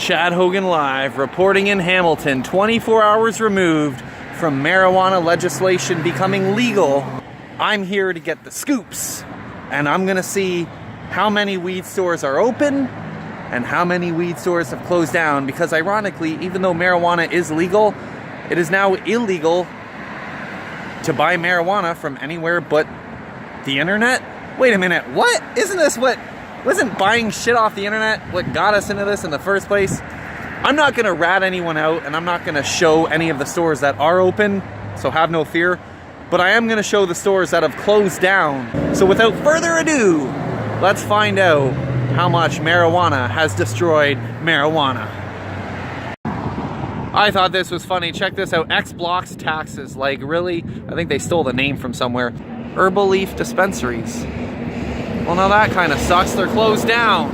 Chad Hogan live, reporting in Hamilton, 24 hours removed from marijuana legislation becoming legal. I'm here to get the scoops, and I'm gonna see how many weed stores are open and how many weed stores have closed down, because ironically, even though marijuana is legal, it is now illegal to buy marijuana from anywhere but the internet. Wait a minute, what? Wasn't buying shit off the internet what got us into this in the first place? I'm not gonna rat anyone out, and I'm not gonna show any of the stores that are open, so have no fear, but I am gonna show the stores that have closed down. So without further ado, let's find out how much marijuana has destroyed marijuana. I thought this was funny. Check this out. X blocks taxes. Like, really? I think they stole the name from somewhere. Herbal leaf dispensaries. Well, now that kind of sucks. They're closed down.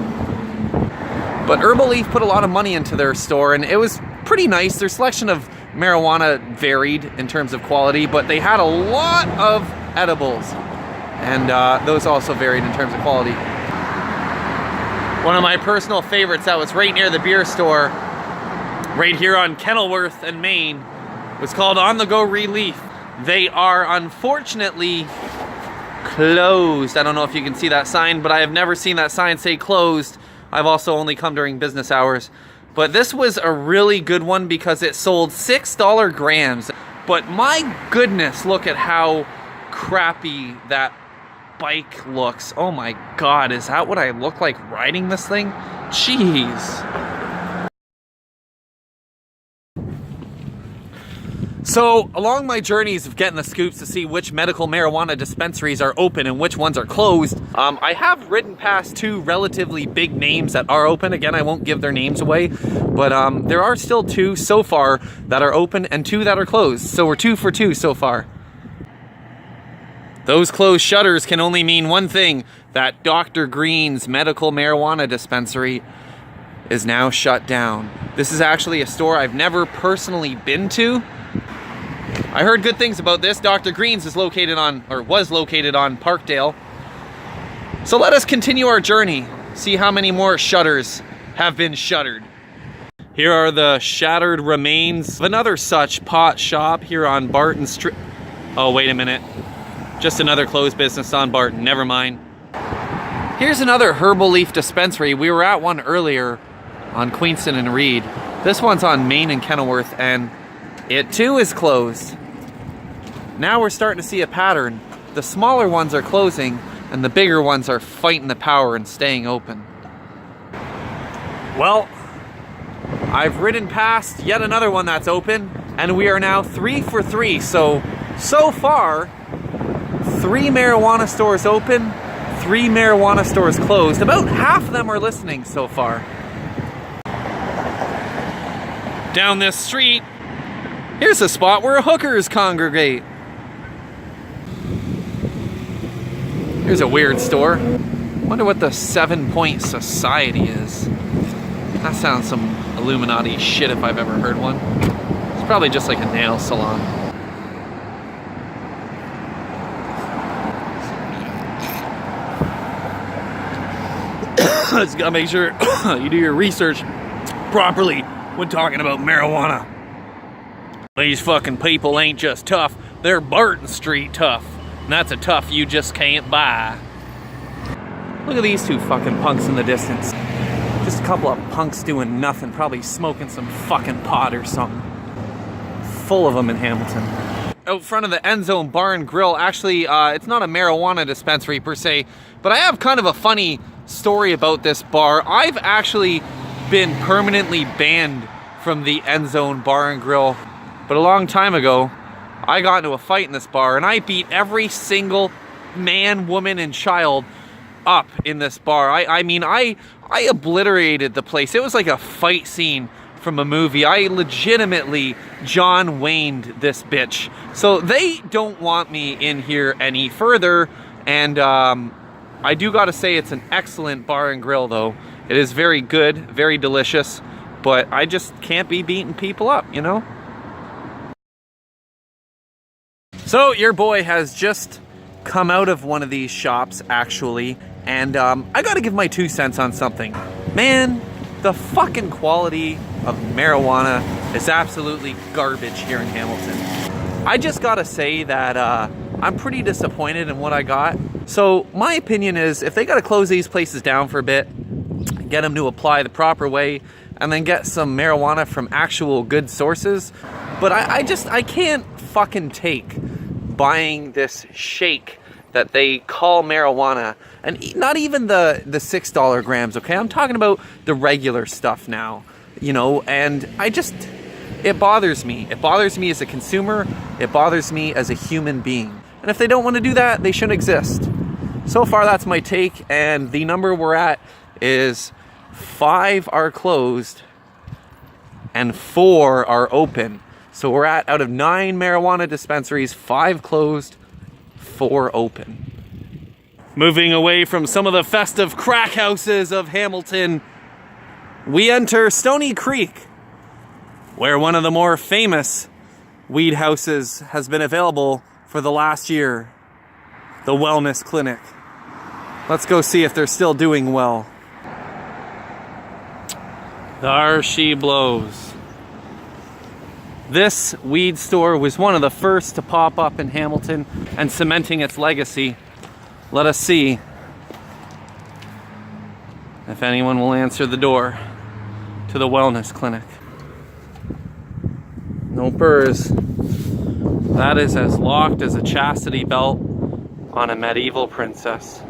But Herbal Leaf put a lot of money into their store, and it was pretty nice. Their selection of marijuana varied in terms of quality, but they had a lot of edibles, and those also varied in terms of quality. One of my personal favorites that was right near the beer store, right here on Kenilworth and Maine, was called On The Go Relief. They are unfortunately closed. I don't know if you can see that sign, but I have never seen that sign say closed. I've also only come during business hours. But this was a really good one because it sold $6 grams. But my goodness, look at how crappy that bike looks. Oh my God, is that what I look like riding this thing? Jeez. So, along my journeys of getting the scoops to see which medical marijuana dispensaries are open and which ones are closed, I have ridden past two relatively big names that are open. Again, I won't give their names away, but there are still two so far that are open and two that are closed. So we're 2 for 2 so far. Those closed shutters can only mean one thing, that Dr. Green's medical marijuana dispensary is now shut down. This is actually a store I've never personally been to. I heard good things about this. Dr. Green's is located on, or was located on, Parkdale. So let us continue our journey, see how many more shutters have been shuttered. Here are the shattered remains of another such pot shop here on Barton Street. Oh, wait a minute. Just another closed business on Barton, never mind. Here's another Herbal Leaf dispensary. We were at one earlier on Queenston and Reed. This one's on Main and Kenilworth, and it too is closed. Now we're starting to see a pattern. The smaller ones are closing, and the bigger ones are fighting the power and staying open. Well, I've ridden past yet another one that's open, and we are now 3 for 3. So far, 3 marijuana stores open, 3 marijuana stores closed. About half of them are listening so far. Down this street, here's a spot where hookers congregate. Here's a weird store. Wonder what the 7-Point Society is. That sounds some Illuminati shit if I've ever heard one. It's probably just like a nail salon. Just gotta make sure you do your research properly when talking about marijuana. These fucking people ain't just tough, they're Barton Street tough. And that's a tough you just can't buy. Look at these two fucking punks in the distance. Just a couple of punks doing nothing, probably smoking some fucking pot or something. Full of them in Hamilton. Out front of the End Zone Bar and Grill, actually, it's not a marijuana dispensary per se, but I have kind of a funny story about this bar. I've actually been permanently banned from the End Zone Bar and Grill, but a long time ago, I got into a fight in this bar, and I beat every single man, woman, and child up in this bar. I mean, I obliterated the place. It was like a fight scene from a movie. I legitimately John Wayne'd this bitch. So they don't want me in here any further, and I do gotta say it's an excellent bar and grill though. It is very good, very delicious, but I just can't be beating people up, you know? So your boy has just come out of one of these shops actually, and I gotta give my 2 cents on something. Man, The fucking quality of marijuana is absolutely garbage here in Hamilton. I just gotta say that I'm pretty disappointed in what I got. So my opinion is, if they gotta close these places down for a bit, get them to apply the proper way, and then get some marijuana from actual good sources. But I can't fucking take buying this shake that they call marijuana, and not even the $6 grams, okay? I'm talking about the regular stuff now, you know, and it bothers me. It bothers me as a consumer. It bothers me as a human being. And if they don't want to do that, they shouldn't exist. So far, that's my take, and the number we're at is 5 are closed and 4 are open. So we're at, out of 9 marijuana dispensaries, 5 closed, 4 open. Moving away from some of the festive crack houses of Hamilton, we enter Stony Creek, where one of the more famous weed houses has been available for the last year, the Wellness Clinic. Let's go see if they're still doing well. There she blows. This weed store was one of the first to pop up in Hamilton and cementing its legacy. Let us see if anyone will answer the door to the Wellness Clinic. No purrs. That is as locked as a chastity belt on a medieval princess.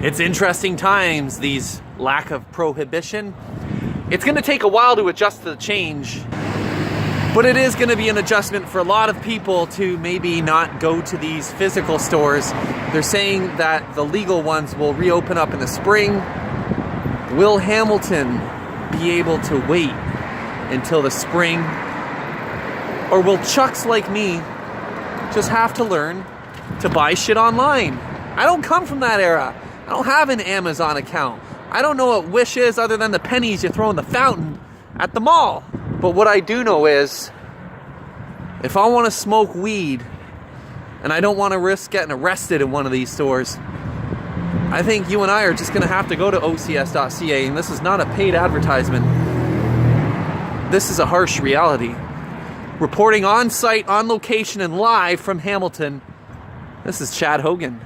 It's interesting times, these lack of prohibition. It's going to take a while to adjust to the change, but it is going to be an adjustment for a lot of people to maybe not go to these physical stores. They're saying that the legal ones will reopen up in the spring. Will Hamilton be able to wait until the spring? Or will chucks like me just have to learn to buy shit online? I don't come from that era. I don't have an Amazon account. I don't know what Wish is other than the pennies you throw in the fountain at the mall. But what I do know is, if I want to smoke weed and I don't want to risk getting arrested in one of these stores, I think you and I are just going to have to go to ocs.ca, and this is not a paid advertisement. This is a harsh reality. Reporting on site, on location, and live from Hamilton, this is Chad Hogan.